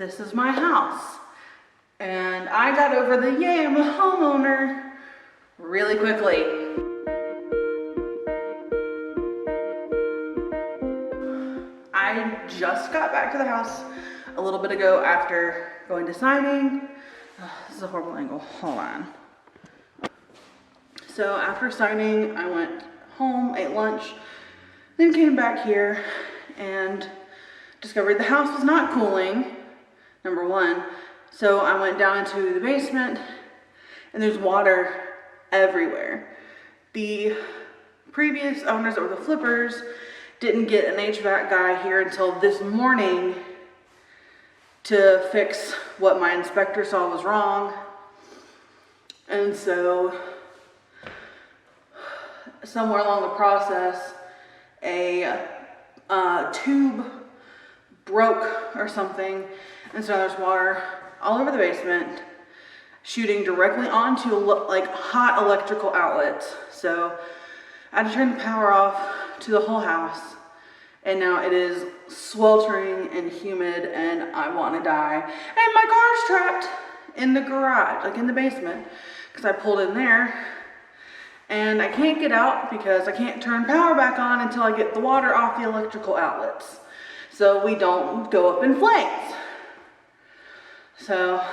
this is my house. And I got over the yay, I'm a homeowner really quickly. I just got back to the house a little bit ago after going to signing. This is a horrible angle, hold on. So after signing, I went home, ate lunch, then came back here and discovered the house was not cooling, number one. So I went down into the basement and there's water everywhere. The previous owners of the flippers didn't get an HVAC guy here until this morning to fix what my inspector saw was wrong. And so somewhere along the process, a tube broke or something, and so there's water all over the basement shooting directly onto like hot electrical outlets. So I had to turn the power off to the whole house, and now it is sweltering and humid and I want to die. And my car's trapped in the garage, like in the basement, because I pulled in there and I can't get out because I can't turn power back on until I get the water off the electrical outlets, so we don't go up in flames. So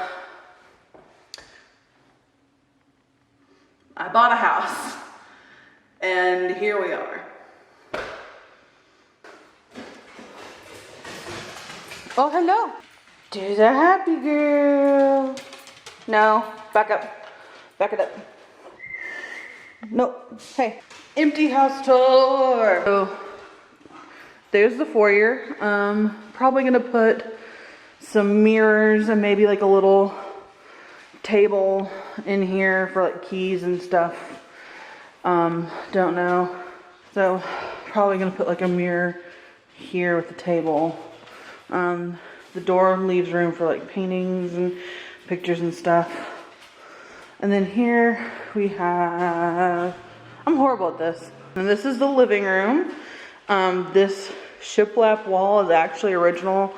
I bought a house and here we are. Oh, hello. There's a happy girl. No, back up. Back it up. Nope. Hey, empty house tour. So there's the foyer. Probably gonna put some mirrors and maybe like a little table in here for like keys and stuff. Don't know. So probably gonna put like a mirror here with the table. The door leaves room for like paintings and pictures and stuff. And then here we have, I'm horrible at this. And this is the living room. This shiplap wall is actually original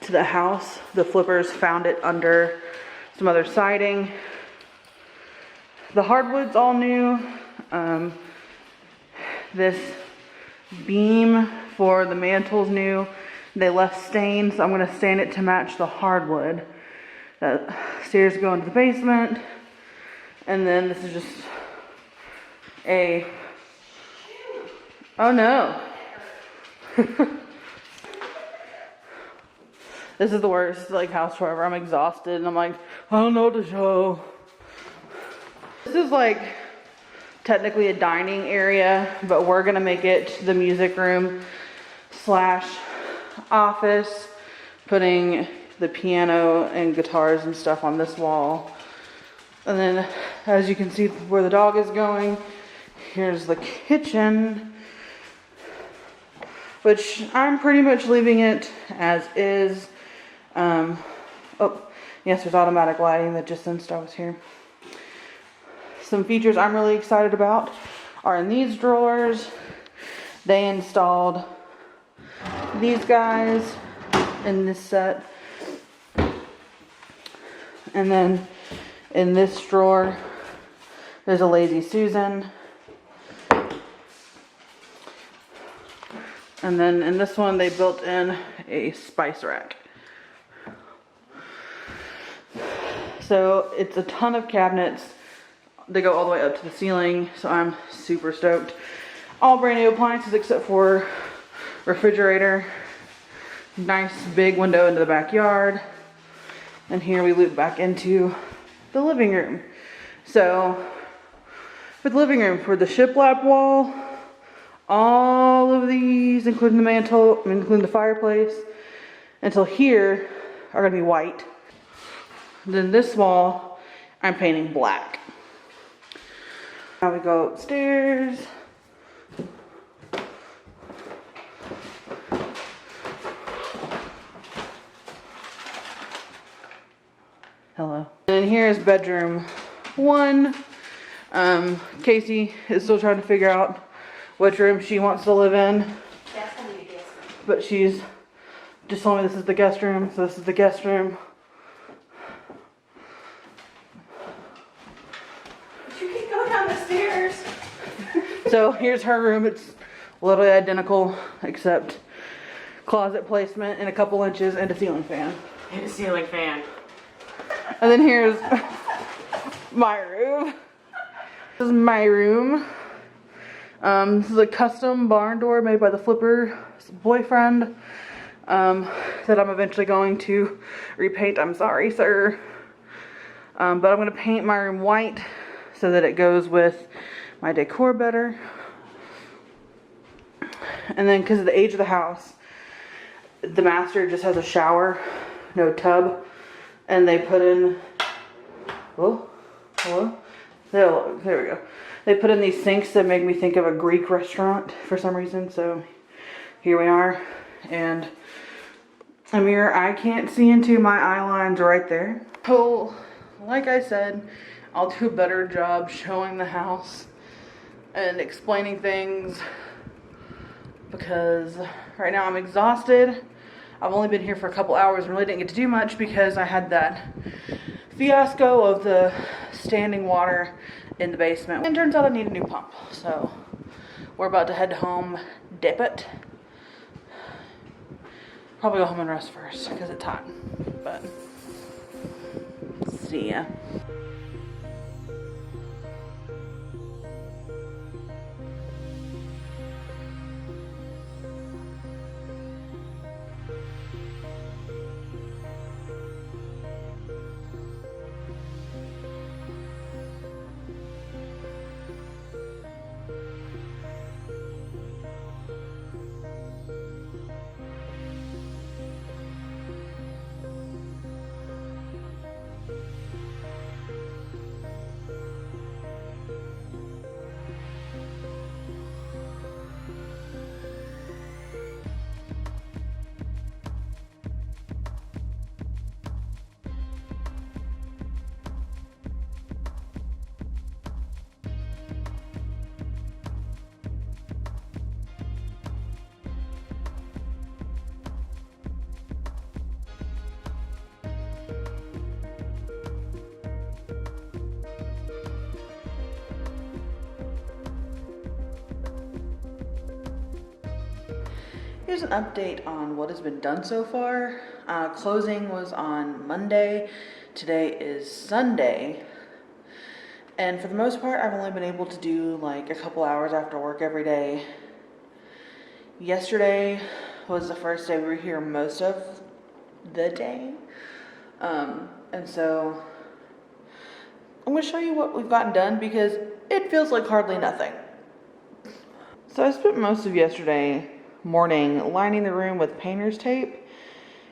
to the house. The flippers found it under some other siding. The hardwood's all new. This beam for the mantle's new. They left stains, so I'm going to stain it to match the hardwood. The stairs go into the basement. And then this is just a, oh no. This is the worst like house tour ever. I'm exhausted and I'm like, I don't know what to show. This is like technically a dining area, but we're gonna make it the music room slash office, putting the piano and guitars and stuff on this wall. And then as you can see where the dog is going, here's the kitchen, which I'm pretty much leaving it as is. Oh, yes, there's automatic lighting that just sensed I was here. Some features I'm really excited about are in these drawers. They installed these guys in this set. And then in this drawer, there's a Lazy Susan. And then in this one, they built in a spice rack. So it's a ton of cabinets. They go all the way up to the ceiling, so I'm super stoked. All brand new appliances except for refrigerator. Nice big window into the backyard. And here we loop back into the living room. So for the living room, for the shiplap wall, all of these, including the mantle, including the fireplace, until here, are gonna be white. Then this wall, I'm painting black. Now we go upstairs. Hello. And here's bedroom 1. Casey is still trying to figure out which room she wants to live in. But she's just told me this is the guest room, so this is the guest room. You can go down the stairs. So here's her room. It's literally identical, except closet placement and a couple inches and a ceiling fan. And a ceiling fan. And then here's my room. This is my room. This is a custom barn door made by the flipper's boyfriend that I'm eventually going to repaint. I'm sorry, sir. But I'm going to paint my room white so that it goes with my decor better. And then because of the age of the house, the master just has a shower, no tub. And they put in, oh, hello? There we go. They put in these sinks that make me think of a Greek restaurant for some reason. So here we are. And a mirror I can't see into, my eye line's right there. So, like I said, I'll do a better job showing the house and explaining things because right now I'm exhausted. I've only been here for a couple hours and really didn't get to do much because I had that fiasco of the standing water in the basement. And turns out I need a new pump. So we're about to head home, dip it. Probably go home and rest first because it's hot. But see ya. Here's an update on what has been done so far. Closing was on Monday. Today is Sunday. And for the most part, I've only been able to do like a couple hours after work every day. Yesterday was the first day we were here most of the day. And so I'm going to show you what we've gotten done because it feels like hardly nothing. So I spent most of yesterday morning lining the room with painter's tape.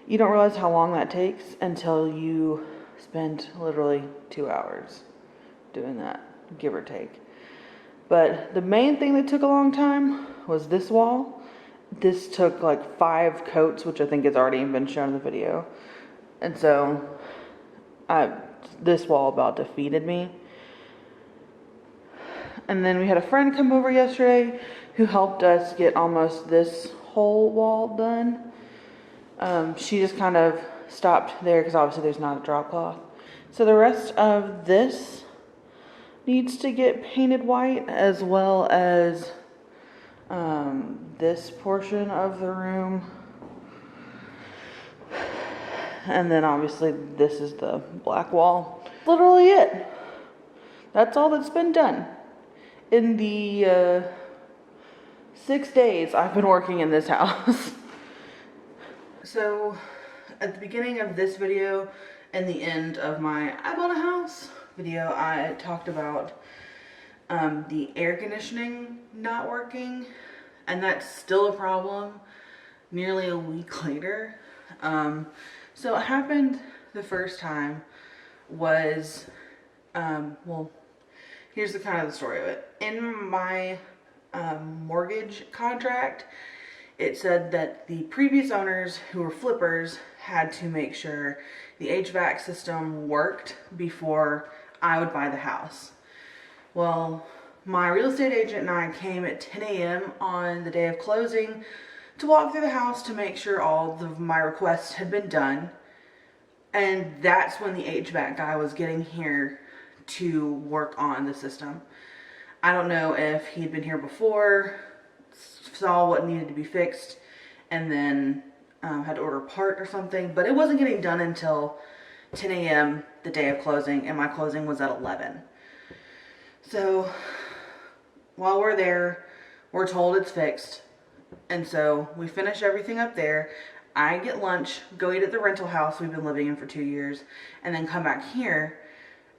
You don't realize how long that takes until you spend literally 2 hours doing that, give or take. But the main thing that took a long time was this wall. This took like 5 coats, which I think has already been shown in the video. And so this wall about defeated me. And then we had a friend come over yesterday who helped us get almost this whole wall done. She just kind of stopped there because obviously there's not a drop cloth. So the rest of this needs to get painted white, as well as this portion of the room. And then obviously this is the black wall. Literally it. That's all that's been done in the 6 days I've been working in this house. So at the beginning of this video and the end of my I bought a house video, I talked about the air conditioning not working, and that's still a problem nearly a week later. So what happened the first time was, well, here's the kind of the story of it. In my mortgage contract, it said that the previous owners, who were flippers, had to make sure the HVAC system worked before I would buy the house. Well, my real estate agent and I came at 10 a.m. on the day of closing to walk through the house to make sure all of my requests had been done. And that's when the HVAC guy was getting here to work on the system. I don't know if he'd been here before, saw what needed to be fixed, and then had to order a part or something. But it wasn't getting done until 10 a.m. the day of closing, and my closing was at 11. So while we're there, we're told it's fixed. And so we finish everything up there. I get lunch, go eat at the rental house we've been living in for 2 years, and then come back here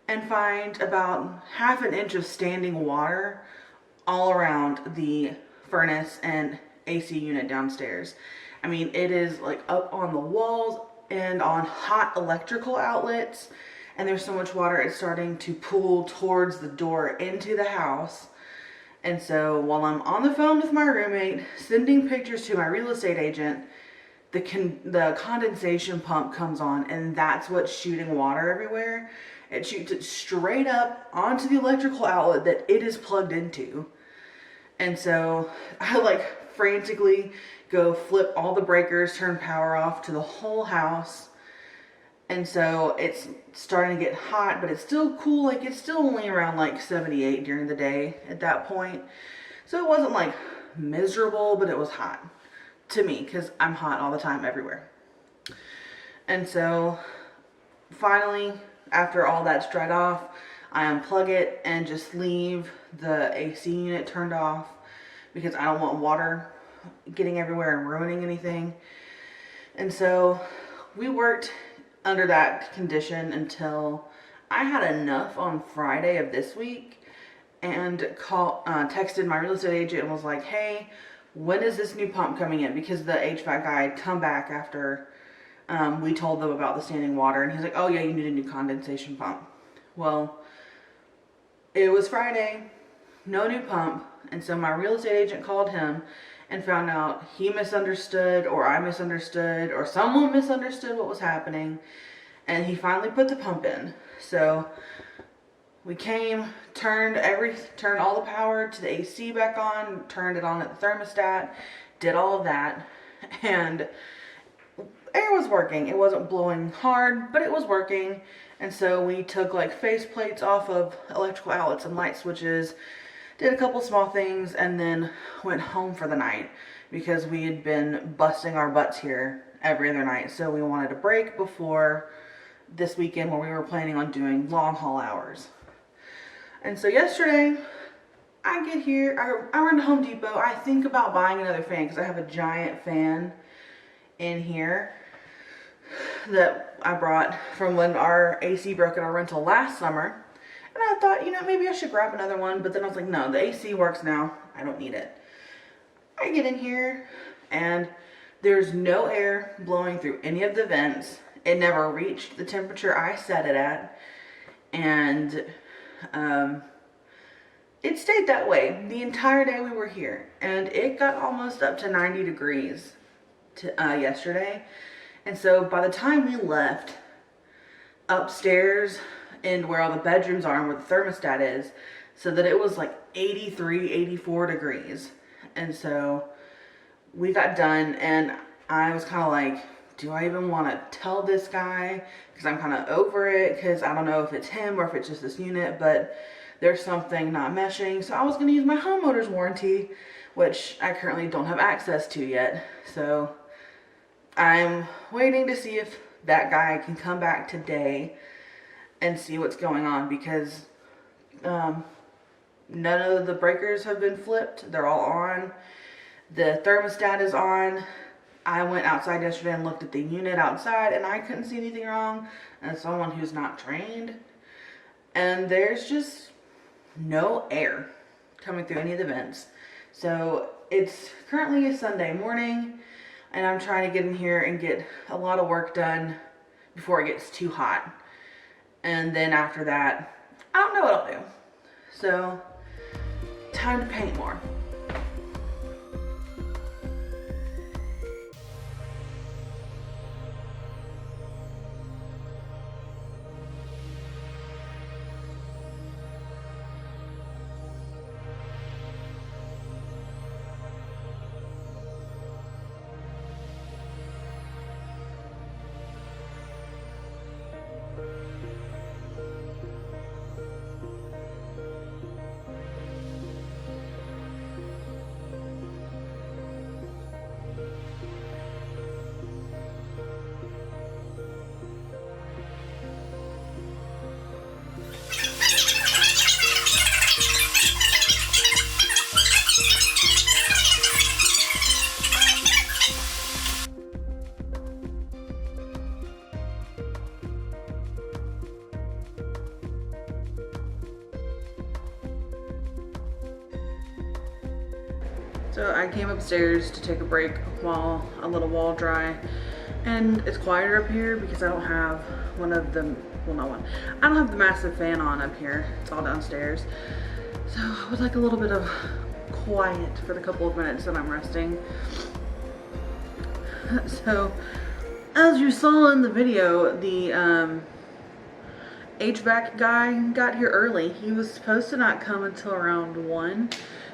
and find about half an inch of standing water all around the furnace and AC unit downstairs. I mean, it is like up on the walls and on hot electrical outlets, and there's so much water it's starting to pool towards the door into the house. And so while I'm on the phone with my roommate, sending pictures to my real estate agent, the condensation pump comes on, and that's what's shooting water everywhere. It shoots it straight up onto the electrical outlet that it is plugged into. And so I like frantically go flip all the breakers, turn power off to the whole house. And so it's starting to get hot, but it's still cool. Like, it's still only around like 78 during the day at that point. So it wasn't like miserable, but it was hot to me because I'm hot all the time everywhere. And so finally, after all that's dried off, I unplug it and just leave the AC unit turned off because I don't want water getting everywhere and ruining anything. And so we worked under that condition until I had enough on Friday of this week, and texted my real estate agent and was like, hey, when is this new pump coming in? Because the HVAC guy had come back after we told them about the standing water, and he's like, oh yeah, you need a new condensation pump. Well, it was Friday, no new pump, and so my real estate agent called him and found out he misunderstood, or I misunderstood, or someone misunderstood what was happening, and he finally put the pump in. So we came, turned all the power to the AC back on, turned it on at the thermostat, did all of that, and air was working. It wasn't blowing hard, but it was working. And so we took like face plates off of electrical outlets and light switches, did a couple small things, and then went home for the night because we had been busting our butts here every other night. So we wanted a break before this weekend where we were planning on doing long haul hours. And so yesterday, I get here, I run to Home Depot. I think about buying another fan because I have a giant fan in here that I brought from when our AC broke in our rental last summer. And I thought, you know, maybe I should grab another one. But then I was like, no, the AC works now. I don't need it. I get in here and there's no air blowing through any of the vents. It never reached the temperature I set it at. And it stayed that way the entire day we were here. And it got almost up to 90 degrees yesterday. And so by the time we left upstairs and where all the bedrooms are and where the thermostat is, so that it was like 83, 84 degrees. And so we got done and I was kind of like, do I even want to tell this guy? Because I'm kind of over it, because I don't know if it's him or if it's just this unit, but there's something not meshing. So I was going to use my homeowner's warranty, which I currently don't have access to yet. So I'm waiting to see if that guy can come back today and see what's going on, because none of the breakers have been flipped. They're all on. The thermostat is on. I went outside yesterday and looked at the unit outside and I couldn't see anything wrong. As someone who's not trained, and there's just no air coming through any of the vents. So it's currently a Sunday morning and I'm trying to get in here and get a lot of work done before it gets too hot. And then after that, I don't know what I'll do. So, time to paint more. So I came upstairs to take a break while I let a wall dry, and it's quieter up here because I don't have one of the, well, not one, I don't have the massive fan on up here. It's all downstairs. So I would like a little bit of quiet for the couple of minutes that I'm resting. So as you saw in the video, the HVAC guy got here early. He was supposed to not come until around 1,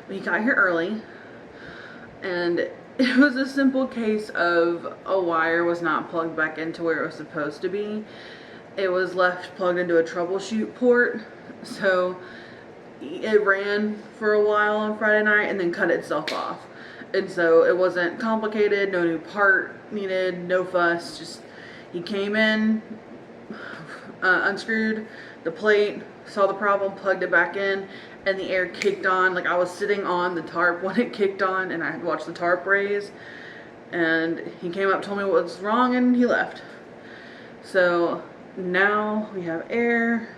but he got here early. And it was a simple case of a wire was not plugged back into where it was supposed to be. It was left plugged into a troubleshoot port. So it ran for a while on Friday night and then cut itself off. And so it wasn't complicated, no new part needed, no fuss. Just he came in, unscrewed the plate, saw the problem, plugged it back in, and the air kicked on. Like I was sitting on the tarp when it kicked on, and I had watched the tarp raise, and he came up, told me what was wrong, and he left. So now we have air,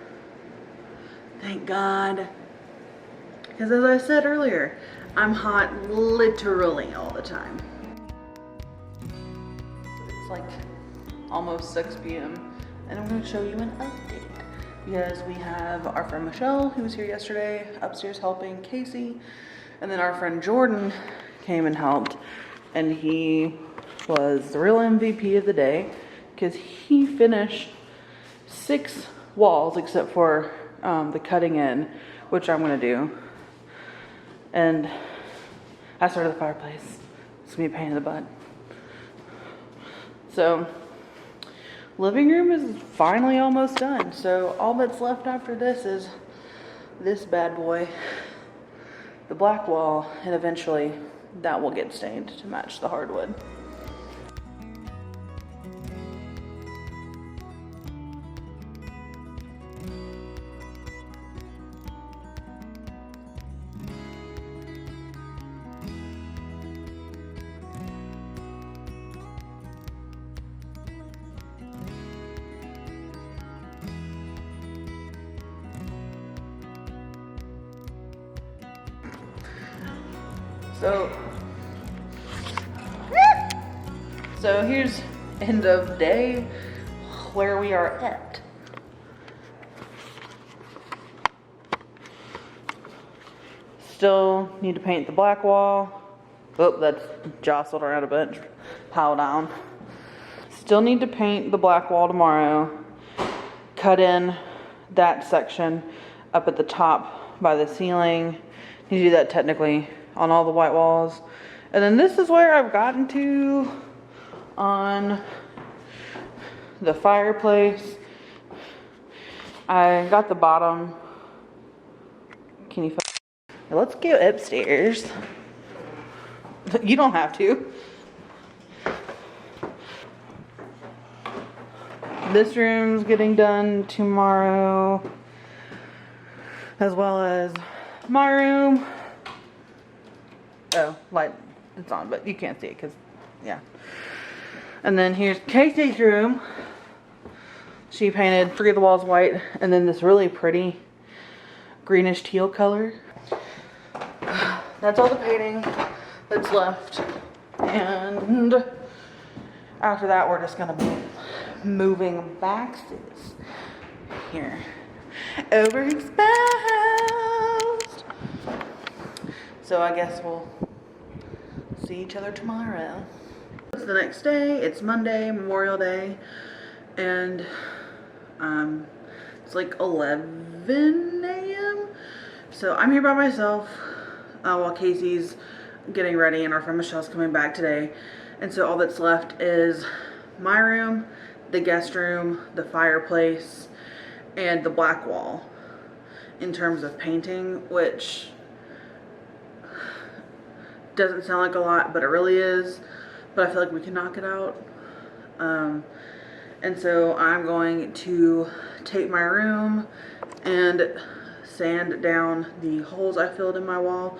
thank God, because as I said earlier, I'm hot literally all the time. It's like almost 6 p.m. and I'm going to show you an update because we have our friend Michelle, who was here yesterday, upstairs helping Casey, and then our friend Jordan came and helped, and he was the real MVP of the day because he finished 6 walls except for the cutting in, which I'm going to do. And I started the fireplace. It's gonna be a pain in the butt. So, living room is finally almost done. So all that's left after this is this bad boy, the black wall, and eventually that will get stained to match the hardwood. So here's end of day where we are at. Still need to paint the black wall. Oh, that's jostled around a bunch. Pile down. Still need to paint the black wall tomorrow. Cut in that section up at the top by the ceiling. Need to do that technically on all the white walls. And then this is where I've gotten to on the fireplace. I got the bottom. Can you? Let's go upstairs. You don't have to. This room's getting done tomorrow, as well as my room. Oh, light, it's on, but you can't see it because, yeah. And then here's Casey's room. She painted 3 of the walls white, and then this really pretty greenish teal color. That's all the painting that's left. And after that, we're just gonna be moving boxes here. Overexposed. So I guess we'll see each other tomorrow. It's the next day. It's Monday, Memorial Day, and it's like 11 a.m. So I'm here by myself while Casey's getting ready and our friend Michelle's coming back today. And so all that's left is my room, the guest room, the fireplace, and the black wall in terms of painting, which doesn't sound like a lot, but it really is. But I feel like we can knock it out. And so I'm going to take my room and sand down the holes I filled in my wall,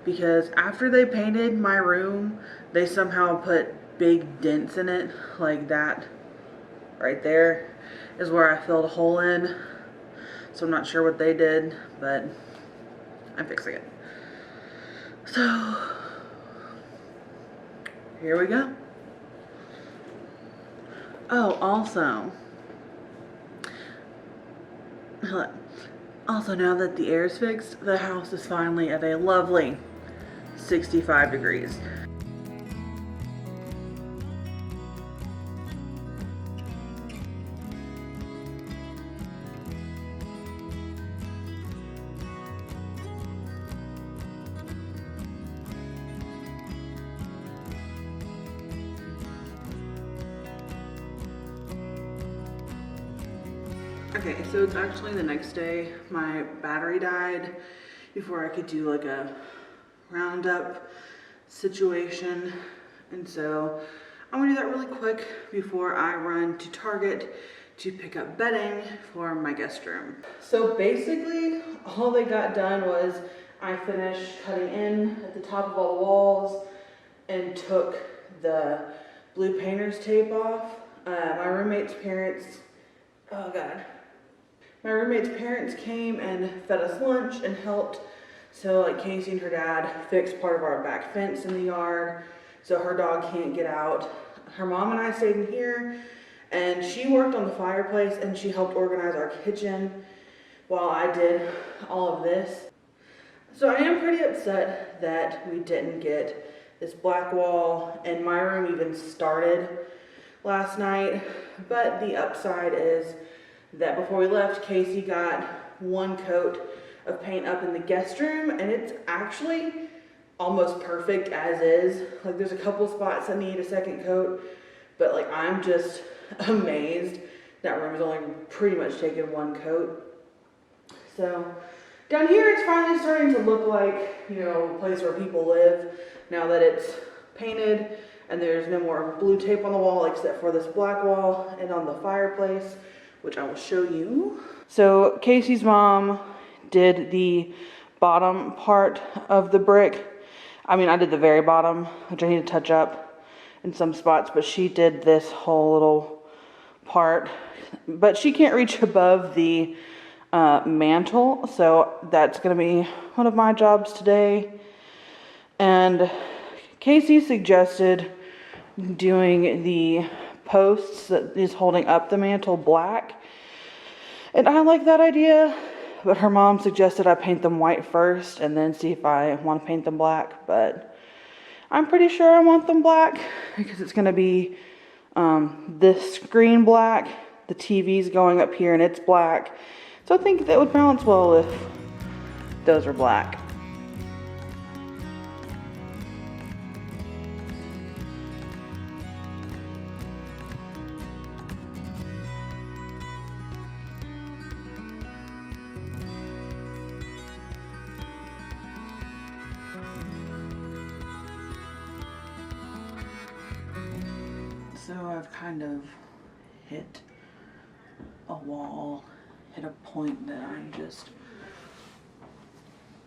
because after they painted my room, they somehow put big dents in it, like that right there is where I filled a hole in. So I'm not sure what they did, but I'm fixing it. So here we go. Oh, also, now that the air is fixed, the house is finally at a lovely 65 degrees. Okay, so it's actually the next day. My battery died before I could do like a roundup situation. And so I'm gonna do that really quick before I run to Target to pick up bedding for my guest room. So basically all they got done was I finished cutting in at the top of all the walls and took the blue painter's tape off. My roommate's parents, oh God. My roommate's parents came and fed us lunch and helped. So like Casey and her dad fixed part of our back fence in the yard so her dog can't get out. Her mom and I stayed in here and she worked on the fireplace and she helped organize our kitchen while I did all of this. So I am pretty upset that we didn't get this black wall, and my room even started last night, but the upside is that before we left, Casey got one coat of paint up in the guest room, and it's actually almost perfect as is. Like there's a couple spots that need a second coat, but like I'm just amazed that room is only pretty much taken one coat. So down here it's finally starting to look like, you know, a place where people live now that it's painted and there's no more blue tape on the wall except for this black wall and on the fireplace, which I will show you. So Casey's mom did the bottom part of the brick. I mean, I did the very bottom, which I need to touch up in some spots, but she did this whole little part. But she can't reach above the mantle, so that's gonna be one of my jobs today. And Casey suggested doing the posts that is holding up the mantle black, and I like that idea, but her mom suggested I paint them white first and then see if I want to paint them black. But I'm pretty sure I want them black because it's going to be this screen black, the TV's going up here and it's black, so I think that would balance well if those are black. So I've kind of hit a wall, hit a point that I'm just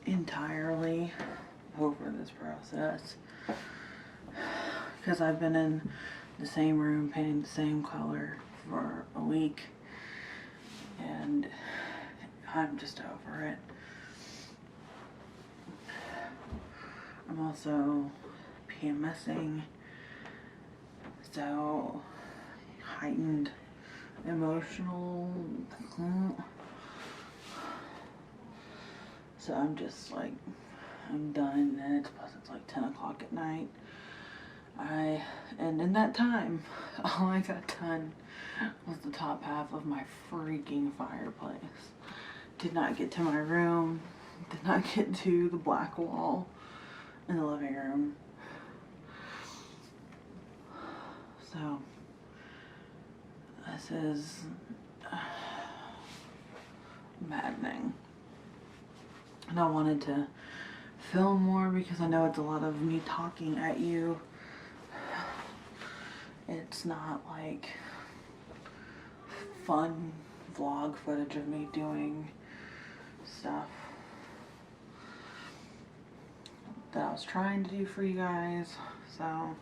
entirely over this process. Because I've been in the same room painting the same color for a week and I'm just over it. I'm also PMSing. So heightened emotional. So I'm just like, I'm done, and it's like 10 o'clock at night. And in that time, all I got done was the top half of my freaking fireplace. Did not get to my room, did not get to the black wall in the living room. So, this is maddening. And I wanted to film more because I know it's a lot of me talking at you. It's not like fun vlog footage of me doing stuff that I was trying to do for you guys. So,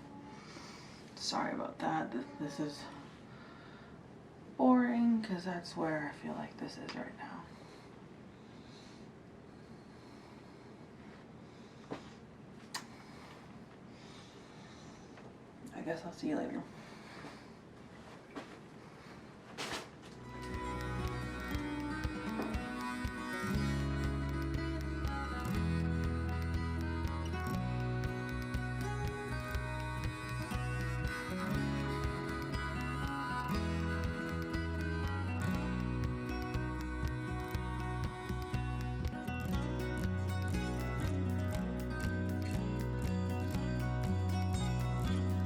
sorry about that. This is boring because that's where I feel like this is right now. guess I'll see you later.